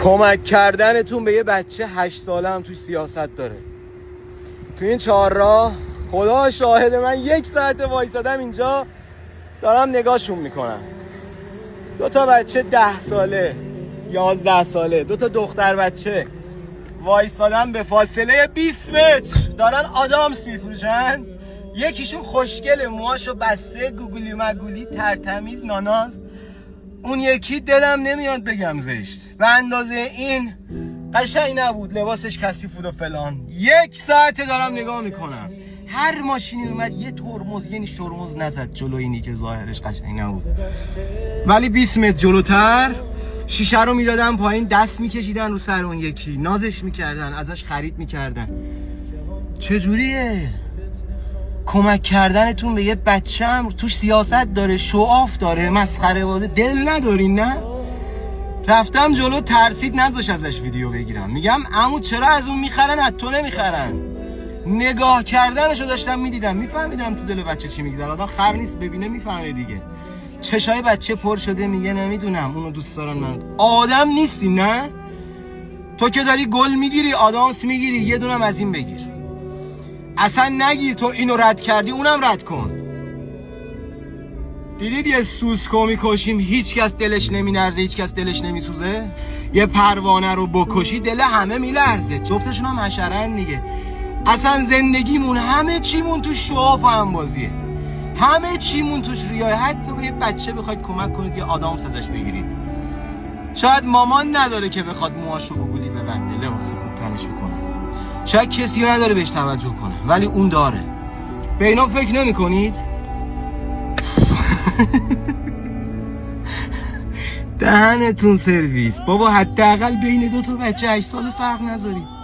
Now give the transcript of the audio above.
کمک کردنتون به یه بچه 8 ساله هم توی سیاست داره. تو این چهارراه خدا شاهد، من 1 ساعت وایسادم اینجا دارم نگاهشون میکنم. 2 تا بچه 10 ساله 11 ساله، 2 تا دختر بچه وایسادن به فاصله 20 متر دارن آدامس میفروشن. یکیشون خوشگله، موهاشو بسته، گوگلی مگولی، ترتمیز، ناناز. اون یکی دلم نمیاد بگم زشت، به اندازه این قشنگ نبود، لباسش کثیف بود و فلان. 1 ساعته دارم نگاه میکنم، هر ماشینی اومد یه ترمز، یه نیش ترمز نزد جلو اینی که ظاهرش قشنگ نبود. ولی 20 متر جلوتر شیشه رو میدادن پایین، دست میکشیدن رو سر اون یکی، نازش میکردن، ازش خرید میکردن. چجوریه؟ کمک کردنتون به یه بچه هم توش سیاست داره، شعاف داره، مسخره بازی، دل ندارین نه؟ رفتم جلو، ترسید نذاش ازش ویدیو بگیرم. میگم عمو چرا از اون میخرن از تو نمیخرن؟ نگاه کردنشو داشتم میدیدم، میفهمیدم تو دل بچه چی میگذره. آدم خر نیست ببینه میفهمه دیگه. چشای بچه پر شده، میگه نمیدونم اونو دوست دارن من. آدم نیستی نه؟ تو که داری گل میگیری، آدامس میگیری، یه دونم از این بگیر. اصلا نگیر تو اینو رد کردی اونم رد کن. دیدید یه سوسکو میکشیم هیچ کس دلش نمینرزه، هیچ کس دلش نمیسوزه؟ یه پروانه رو بکشی دل همه میلرزه. جفتشون هم حشره‌ان دیگه. اصلا زندگیمون همه چیمون تو شعاف و انبازیه، همه چیمون توش ریاه. حتی به یه بچه بخواید کمک کنید یه آدامس ازش بگیرید، شاید مامان نداره که بخواد موهاشو گوگلی ببنده، لباس خوب تنش بکنه، شاید کسی نداره بهش توجه کنه، ولی اون داره. به اینا فکر نمی کنید؟ دهنتون سرویس بابا. حداقل بین 2 تا بچه 8 ساله فرق نذارید.